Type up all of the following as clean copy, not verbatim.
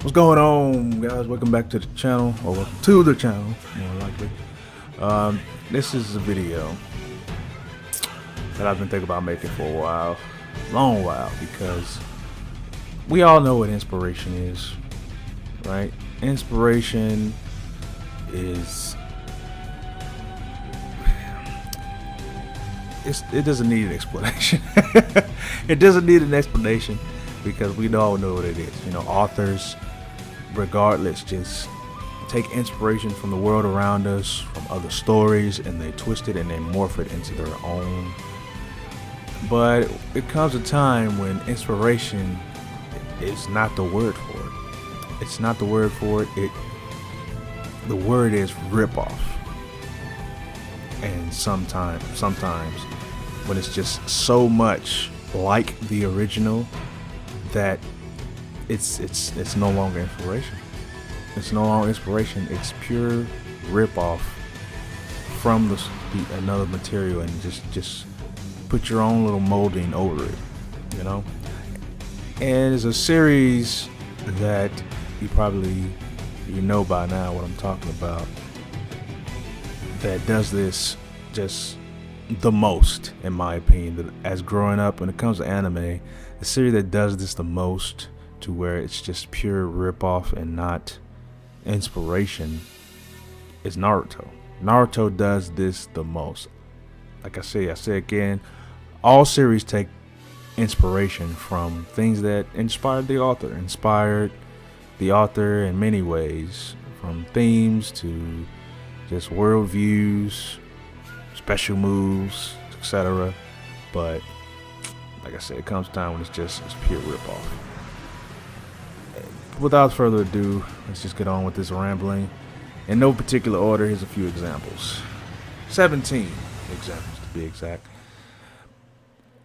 What's going on, guys? Welcome back to the channel, or welcome to the channel, more likely. This is a video that I've been thinking about making for a while, long while, because we all know what inspiration is, right? Inspiration is it doesn't need an explanation. It doesn't need an explanation because we all know what it is. You know, authors, regardless, just take inspiration from the world around us, from other stories, and they twist it and they morph it into their own. But it comes a time when inspiration is not the word for it. It's not the word for it. The word is ripoff. And sometimes when it's just so much like the original that it's no longer inspiration. It's no longer inspiration. It's pure ripoff from another material, and just put your own little molding over it, you know. And it's a series that you know by now what I'm talking about, that does this just the most, in my opinion. That as growing up, when it comes to anime, the series that does this the most, to where it's just pure ripoff and not inspiration, is Naruto. Naruto does this the most. Like I say again, all series take inspiration from things that inspired the author in many ways, from themes to just worldviews, special moves, etc. But like I said, it comes time when it's pure ripoff. Without further ado, let's just get on with this rambling. In no particular order, here's a few examples. 17 examples to be exact.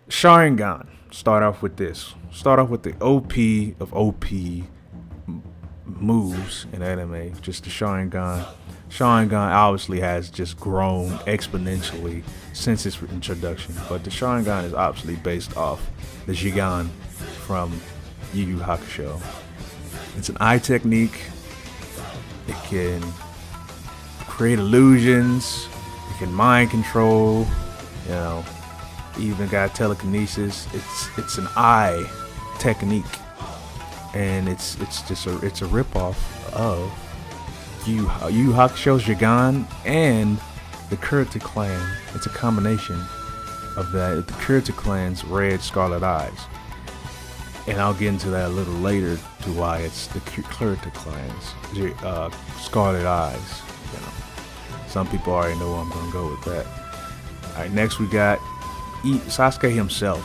Sharingan. Start off with the OP of OP moves in anime. Just the Sharingan. Sharingan obviously has just grown exponentially since its introduction, but the Sharingan is obviously based off the Jigan from Yu Yu Hakusho. It's an eye technique. It can create illusions. It can mind control. You know, even got telekinesis. It's an eye technique, and it's a ripoff of Yu Yu Hakusho's Jigan and the Kurita clan. It's a combination of that. The Kurita clan's red scarlet eyes, and I'll get into that a little later to why it's the Kurita clan's scarlet eyes. You know, some people already know where I'm gonna go with that. All right, next we got Sasuke himself.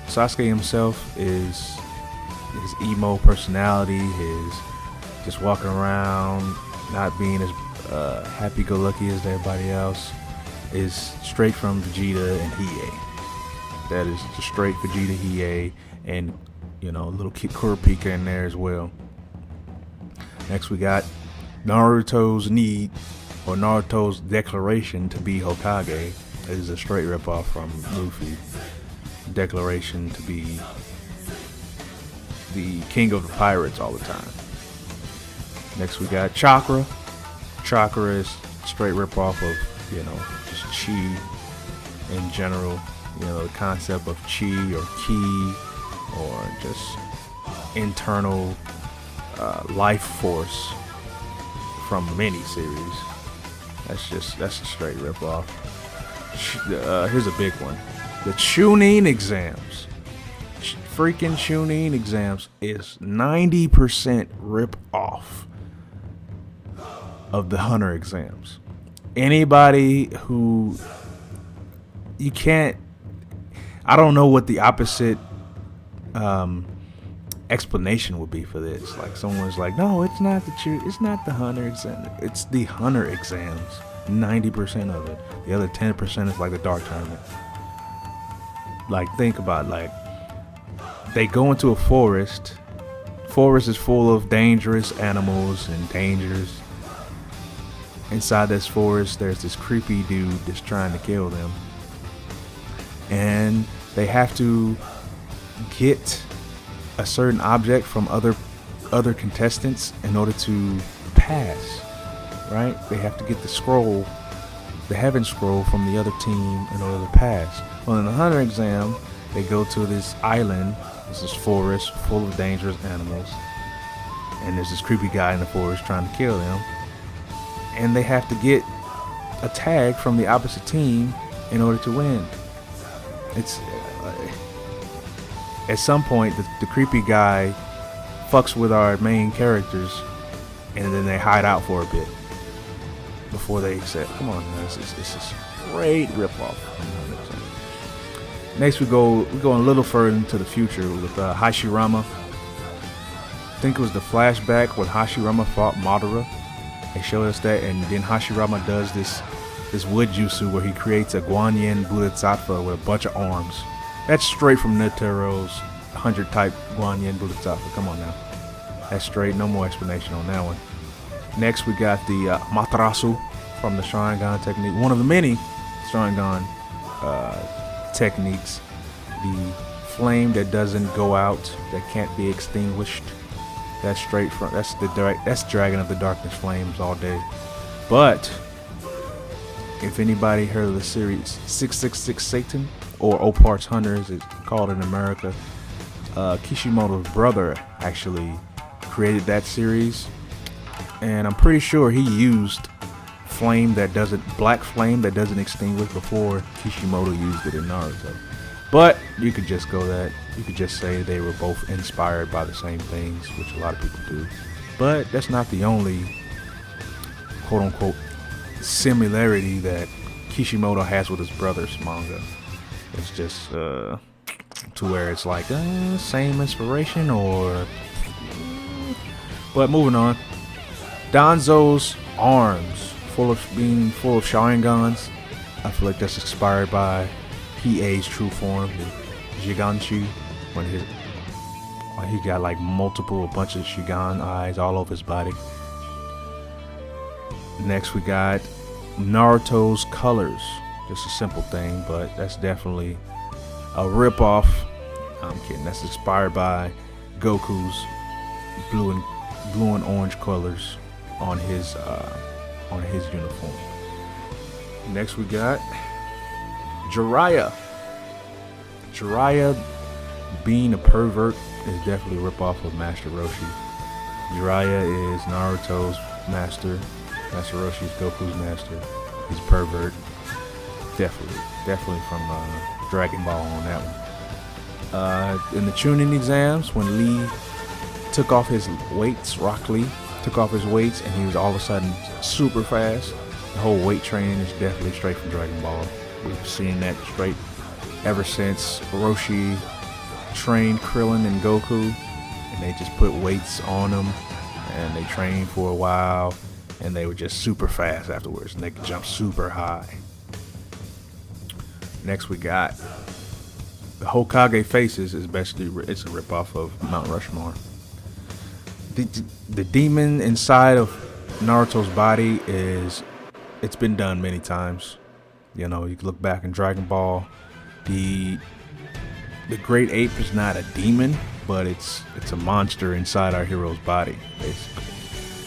Sasuke himself is his emo personality, his just walking around, not being as happy-go-lucky as everybody else, is straight from Vegeta and Hiei. That is just straight Vegeta, Hiei, and you know, a little Kurapika in there as well. Next we got Naruto's declaration to be Hokage. It is a straight ripoff from Luffy. Declaration to be the king of the pirates all the time. Next we got Chakra. Chakra is straight ripoff of, you know, just chi in general. You know, the concept of chi or ki, or just internal life force from many series. That's a straight ripoff. Here's a big one. The Chunin exams. Freaking Chunin exams is 90% rip off of the Hunter exams. Anybody who you can't, I don't know what the opposite explanation would be for this. Like, someone's like, no, it's not the Hunter exam. It's the Hunter exams. 90% of it. The other 10% is like the Dark Tournament. Like, think about, like, they go into a forest. Forest is full of dangerous animals and dangers. Inside this forest, there's this creepy dude that's trying to kill them. And they have to get a certain object from other contestants in order to pass. Right? They have to get the scroll, the heaven scroll from the other team in order to pass. Well, in the hunter exam, they go to this island. This is forest full of dangerous animals, and there's this creepy guy in the forest trying to kill them. And they have to get a tag from the opposite team in order to win. It's at some point the creepy guy fucks with our main characters, and then they hide out for a bit before they say, "Come on, man, this is great ripoff." Next, we go a little further into the future with Hashirama. I think it was the flashback when Hashirama fought Madara. They showed us that, and then Hashirama does this wood jutsu where he creates a Guanyin Bodhisattva with a bunch of arms. That's straight from Netero's 100 type Guanyin Bodhisattva. Come on now, that's straight. No more explanation on that one. Next, we got the Matarasu from the Sharingan technique, one of the many Sharingan techniques. The flame that doesn't go out, that can't be extinguished. That's straight from that's Dragon of the Darkness Flames all day. But if anybody heard of the series 666 Satan, or Opart's Hunter as it's called in America, Kishimoto's brother actually created that series, and I'm pretty sure he used black flame that doesn't extinguish before Kishimoto used it in Naruto. But you could just say they were both inspired by the same things, which a lot of people do. But that's not the only quote unquote similarity that Kishimoto has with his brother's manga. It's just to where it's like same inspiration or. But moving on, Danzo's arms being full of Sharingans. I feel like that's inspired by Hiei's true form, the Giganshi, when he got like a bunch of Shigan eyes all over his body. Next we got Naruto's colors. Just a simple thing, but that's definitely a ripoff. I'm kidding. That's inspired by Goku's blue and orange colors on his uniform. Next we got Jiraiya. Jiraiya, being a pervert, is definitely a ripoff of Master Roshi. Jiraiya is Naruto's master. Master Roshi is Goku's master. He's a pervert. Definitely from Dragon Ball on that one. In the Chunin exams, when Lee took off his weights, Rock Lee took off his weights, and he was all of a sudden super fast. The whole weight training is definitely straight from Dragon Ball. We've seen that straight ever since Roshi trained Krillin and Goku, and they just put weights on them, and they trained for a while, and they were just super fast afterwards, and they could jump super high. Next we got the Hokage faces. It's a ripoff of Mount Rushmore. The demon inside of Naruto's body it's been done many times. You know, you can look back in Dragon Ball. The Great Ape is not a demon, but it's a monster inside our hero's body, basically.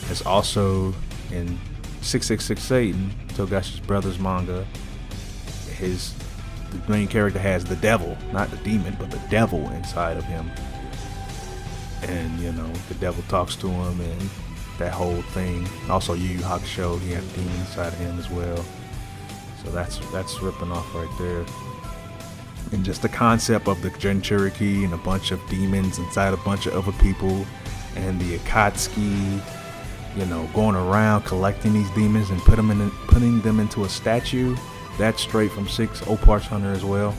It's also in 666 Satan, Togashi's brother's manga. The main character has the devil, not the demon, but the devil inside of him. And, you know, the devil talks to him and that whole thing. Also, Yu Yu Hakusho, he has a demon inside of him as well. So that's ripping off right there. And just the concept of the Jinchuriki and a bunch of demons inside a bunch of other people, and the Akatsuki, you know, going around collecting these demons and putting them into a statue. That's straight from Opart's Hunter as well.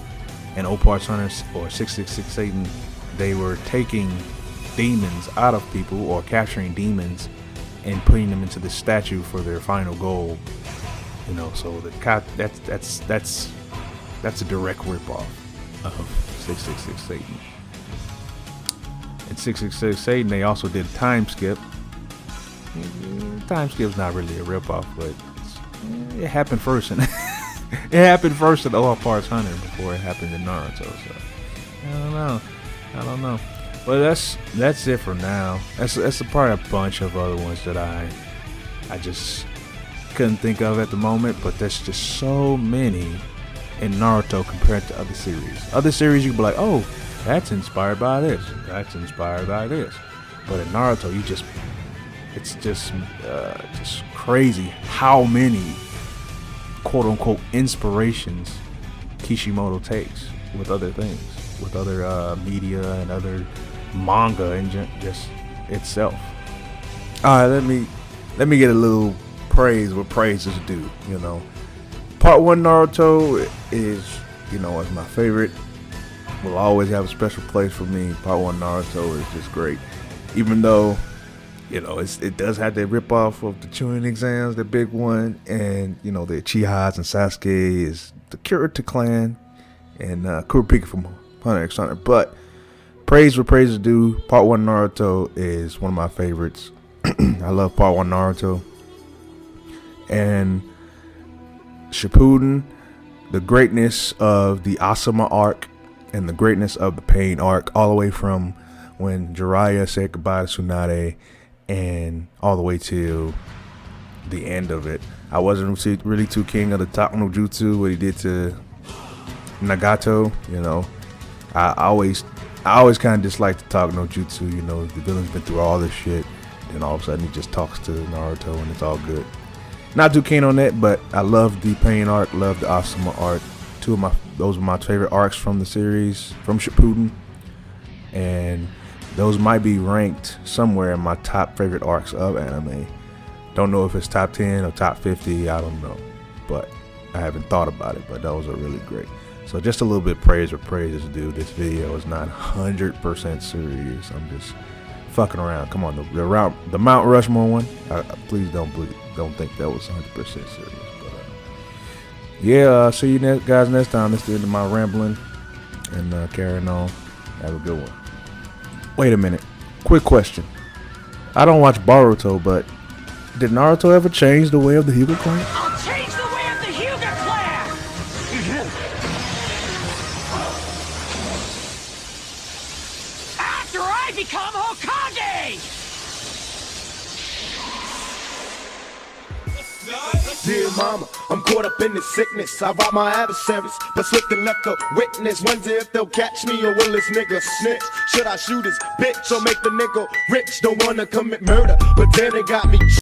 And Opart's Hunter, or 666 Satan, they were taking demons out of people or capturing demons and putting them into the statue for their final goal. You know, so that's a direct ripoff of 666 Satan. In 666 Satan, they also did a time skip. Time skip's not really a ripoff, but it happened first. It happened first in Opart's Hunter before it happened in Naruto. So I don't know. But that's it for now. That's probably a bunch of other ones that I just couldn't think of at the moment. But there's just so many in Naruto compared to other series. Other series you can be like, oh, that's inspired by this. That's inspired by this. But in Naruto, it's just crazy how many quote unquote inspirations Kishimoto takes with other things, with other media and other manga and just itself. All right, let me get a little praise where praise is due. You know, Part 1 Naruto is, you know, is my favorite. Will always have a special place for me. Part 1 Naruto is just great, even though, you know, it does have that rip off of the Chunin exams, the big one, and you know the Uchihas and Sasuke is the Kirito clan, and Kurapika from Hunter x Hunter. But praise where praise is due. Part 1 Naruto is one of my favorites. I love Part 1 Naruto. And Shippuden, the greatness of the Asuma arc and the greatness of the Pain arc, all the way from when Jiraiya said goodbye to Tsunade and all the way to the end of it. I wasn't really too king of the Talk no Jutsu, what he did to Nagato. You know, I always kind of disliked the Talk no Jutsu. You know, the villain's been through all this shit, and all of a sudden he just talks to Naruto and it's all good. Not too keen on that, but I love the Pain arc, love the Asuma arc. Those are my favorite arcs from the series, from Shippuden, and those might be ranked somewhere in my top favorite arcs of anime. Don't know if it's top 10 or top 50, I don't know, but I haven't thought about it, but those are really great. So just a little bit praise where praise is due. This video is not 100% serious. I'm just fucking around. Come on, the Mount Rushmore one, please don't think that was 100% serious. But yeah, see you guys next time. That's the end of my rambling and carrying on. Have a good one. Wait a minute. Quick question. I don't watch Baruto, but did Naruto ever change the way of the Hyuga clan? I'll change the way of the Hyuga clan! After I become Hokage! Dear mama, I'm caught up in this sickness. I rob my adversaries, but slipped and left a witness. Wonder if they'll catch me or will this nigga snitch? Should I shoot his bitch or make the nigga rich? Don't wanna commit murder, but then it got me.